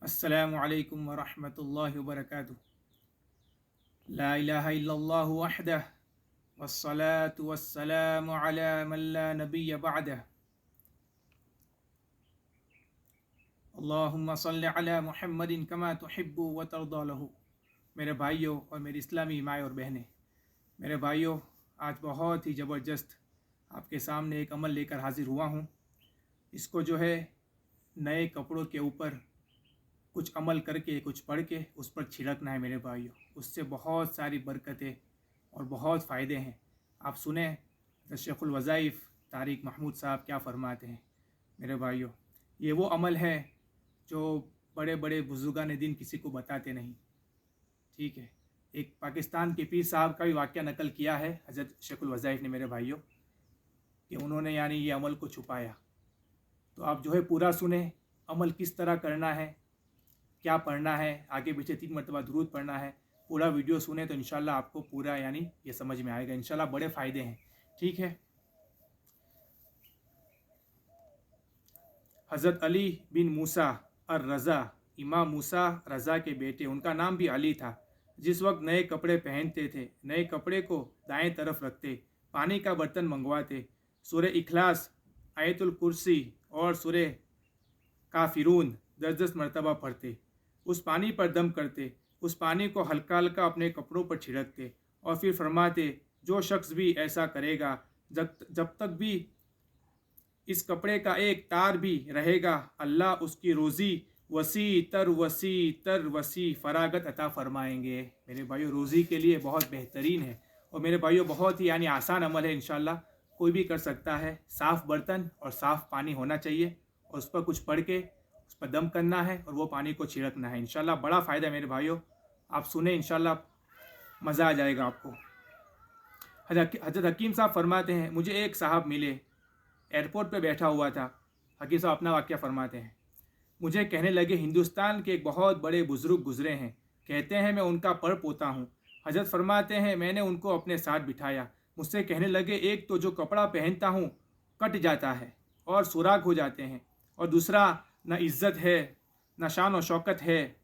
السلام علیکم ورحمۃ اللہ وبرکاتہ۔ لا الہ الا اللہ وحدہ والصلاة والسلام علی من لا نبی بعدہ۔ اللہم صل علی محمد کما تحب وترضی لہ۔ میرے بھائیوں اور میری اسلامی مائیں اور بہنیں، میرے بھائیوں، آج بہت ہی زبردست آپ کے سامنے ایک عمل لے کر حاضر ہوا ہوں۔ اس کو جو ہے نئے کپڑوں کے اوپر کچھ عمل کر کے، کچھ پڑھ کے اس پر چھڑکنا ہے میرے بھائیوں۔ اس سے بہت ساری برکتیں اور بہت فائدے ہیں۔ آپ سنیں شیخ الوظائف طارق محمود صاحب کیا فرماتے ہیں۔ میرے بھائیوں، یہ وہ عمل ہے جو بڑے بڑے بزرگان دین کسی کو بتاتے نہیں، ٹھیک ہے۔ ایک پاکستان کے پیر صاحب کا بھی واقعہ نقل کیا ہے حضرت شیخ الوظائف نے میرے بھائیوں، کہ انہوں نے یہ عمل کو چھپایا۔ تو آپ جو ہے پورا سنیں، عمل کس طرح کرنا ہے، کیا پڑھنا ہے، آگے پیچھے 3 مرتبہ درود پڑھنا ہے۔ پورا ویڈیو سنیں تو انشاءاللہ آپ کو پورا یہ سمجھ میں آئے گا، انشاءاللہ بڑے فائدے ہیں، ٹھیک ہے۔ حضرت علی بن موسیٰ الرضا، امام موسیٰ رضا کے بیٹے، ان کا نام بھی علی تھا، جس وقت نئے کپڑے پہنتے تھے، نئے کپڑے کو دائیں طرف رکھتے، پانی کا برتن منگواتے، سورہ اخلاص، آیت الکرسی اور سورہ کافرون 10 مرتبہ پڑھتے، اس پانی پر دم کرتے، اس پانی کو ہلکا ہلکا اپنے کپڑوں پر چھڑکتے، اور پھر فرماتے جو شخص بھی ایسا کرے گا، جب تک بھی اس کپڑے کا ایک تار بھی رہے گا، اللہ اس کی روزی وسیع تر وسیع فراغت عطا فرمائیں گے۔ میرے بھائیو، روزی کے لیے بہت بہترین ہے، اور میرے بھائیو بہت ہی آسان عمل ہے، انشاءاللہ کوئی بھی کر سکتا ہے۔ صاف برتن اور صاف پانی ہونا چاہیے، اور اس پر کچھ پڑھ کے اس پر دم کرنا ہے اور وہ پانی کو چھڑکنا ہے۔ انشاءاللہ بڑا فائدہ ہے میرے بھائیو، آپ سنیں، انشاءاللہ مزہ آ جائے گا آپ کو۔ حضرت حکیم صاحب فرماتے ہیں، مجھے ایک صاحب ملے، ایئرپورٹ پہ بیٹھا ہوا تھا۔ حکیم صاحب اپنا واقعہ فرماتے ہیں، مجھے کہنے لگے ہندوستان کے ایک بہت بڑے بزرگ گزرے ہیں، کہتے ہیں میں ان کا پر پوتا ہوں۔ حضرت فرماتے ہیں میں نے ان کو اپنے ساتھ بٹھایا، مجھ سے کہنے لگے ایک تو جو کپڑا پہنتا ہوں کٹ جاتا ہے اور سوراخ ہو جاتے ہیں، اور دوسرا نہ عزت ہے نہ شان و شوکت ہے،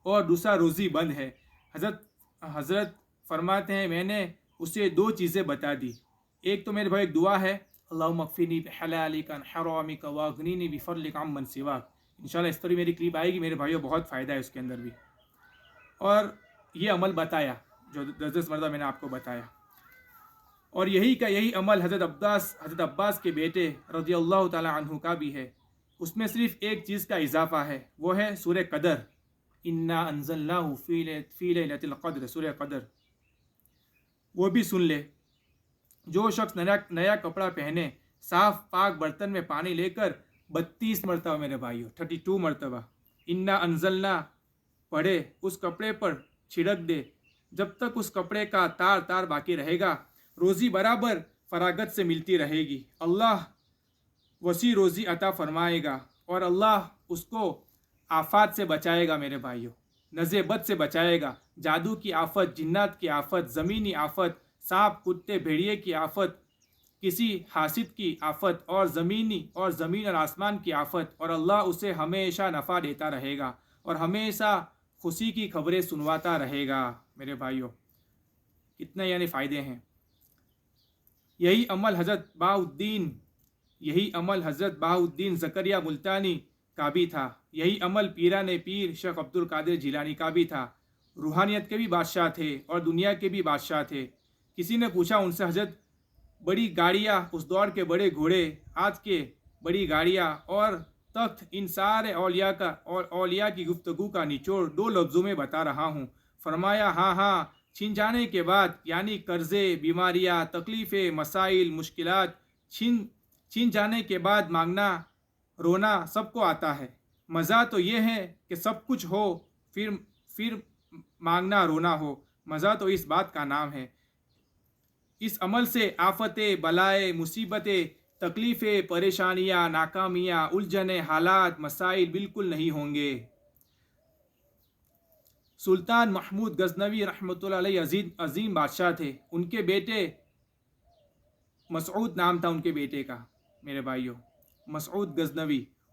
اور دوسرا روزی بند ہے۔ حضرت فرماتے ہیں میں نے اسے 2 چیزیں بتا دی۔ ایک تو میرے بھائی ایک دعا ہے، اللہم اکفنی بحلالک عن حرامک واغنینی بفضلک عمن سواک۔ انشاءاللہ اس طرح میری کلپ آئے گی میرے بھائیوں، بہت فائدہ ہے اس کے اندر بھی۔ اور یہ عمل بتایا جو 10 مرتبہ میں نے آپ کو بتایا، اور یہی عمل حضرت عباس کے بیٹے رضی اللہ تعالی عنہ کا بھی ہے۔ اس میں صرف ایک چیز کا اضافہ ہے، وہ ہے سورہ قدر، انا انزلناہ فی لیلۃ القدر، سورہ قدر، وہ بھی سن لے۔ جو شخص نیا کپڑا پہنے، صاف پاک برتن میں پانی لے کر 32 مرتبہ میرے بھائیوں، 32 مرتبہ انا انزلنا پڑھے، اس کپڑے پر چھڑک دے، جب تک اس کپڑے کا تار باقی رہے گا، روزی برابر فراغت سے ملتی رہے گی، اللہ وسیع روزی عطا فرمائے گا، اور اللہ اس کو آفات سے بچائے گا میرے بھائیوں، نظر بد سے بچائے گا، جادو کی آفت، جنات کی آفت، زمینی آفت، سانپ کتے بھیڑیے کی آفت، کسی حاسد کی آفت، اور زمین اور آسمان کی آفت، اور اللہ اسے ہمیشہ نفع دیتا رہے گا اور ہمیشہ خوشی کی خبریں سنواتا رہے گا۔ میرے بھائیوں، کتنے فائدے ہیں۔ یہی عمل حضرت بہاء الدین زکریا ملتانی کا بھی تھا، یہی عمل پیران پیر شیخ عبد القادر جیلانی کا بھی تھا۔ روحانیت کے بھی بادشاہ تھے اور دنیا کے بھی بادشاہ تھے۔ کسی نے پوچھا ان سے، حضرت بڑی گاڑیاں، اس دور کے بڑے گھوڑے، آج کے بڑی گاڑیاں اور تخت، ان سارے اولیاء کی گفتگو کا نچوڑ 2 لفظوں میں بتا رہا ہوں۔ فرمایا ہاں، چھن جانے کے بعد، قرضے، بیماریاں، تکلیفیں، مسائل، مشکلات چھن جانے کے بعد مانگنا، رونا سب کو آتا ہے۔ مزہ تو یہ ہے کہ سب کچھ ہو پھر مانگنا رونا ہو، مزہ تو اس بات کا نام ہے۔ اس عمل سے آفتیں، بلائیں، مصیبتیں، تکلیفیں، پریشانیاں، ناکامیاں، الجھنیں، حالات، مسائل بالکل نہیں ہوں گے۔ سلطان محمود غزنوی رحمۃ اللہ علیہ عظیم بادشاہ تھے، ان کے بیٹے مسعود نام تھا ان کے بیٹے کا، میرے بھائیوں، مسعود غزنوی،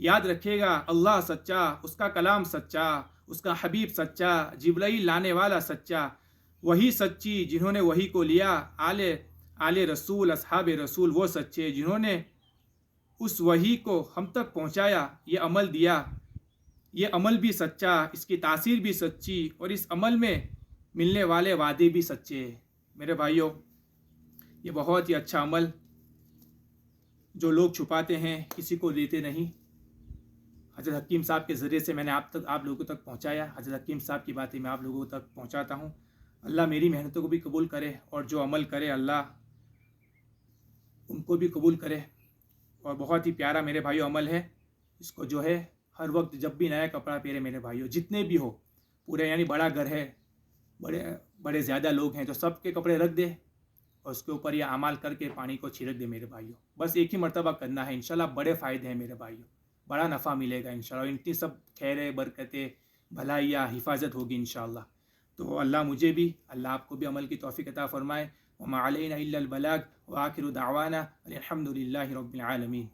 یاد رکھے گا اللہ سچا، اس کا کلام سچا، اس کا حبیب سچا، جبرائیل لانے والا سچا، وہی سچی جنہوں نے وہی کو لیا، آل رسول، اصحاب رسول وہ سچے جنہوں نے اس وحی کو ہم تک پہنچایا، یہ عمل دیا، یہ عمل بھی سچا، اس کی تاثیر بھی سچی، اور اس عمل میں ملنے والے وعدے بھی سچے۔ میرے بھائیوں، یہ بہت ہی اچھا عمل جو لوگ چھپاتے ہیں، کسی کو دیتے نہیں، حضرت حکیم صاحب کے ذریعے سے میں نے آپ لوگوں تک پہنچایا۔ حضرت حکیم صاحب کی باتیں میں آپ لوگوں تک پہنچاتا ہوں۔ اللہ میری محنتوں کو بھی قبول کرے، اور جو عمل کرے اللہ ان کو بھی قبول کرے۔ اور بہت ہی پیارا میرے بھائیو عمل ہے، اس کو جو ہے ہر وقت جب بھی نیا کپڑا پہرے میرے بھائیو، جتنے بھی ہو پورے، یعنی بڑا گھر ہے، بڑے زیادہ لوگ ہیں، تو سب کے کپڑے رکھ دے اور اس کے اوپر یہ اعمال کر کے پانی کو چھڑک دے میرے بھائیو۔ بس ایک ہی مرتبہ کرنا ہے، انشاءاللہ بڑے فائدے ہیں میرے بھائیو، بڑا نفع ملے گا انشاءاللہ، اتنی سب خیریں، برکتیں، بھلائیاں، حفاظت ہوگی انشاءاللہ۔ تو اللہ مجھے بھی، اللہ آپ کو بھی عمل کی توفیق عطا فرمائے۔ وما علینا الا البلاغ، وآخر دعوانا الحمد للہ رب العالمین۔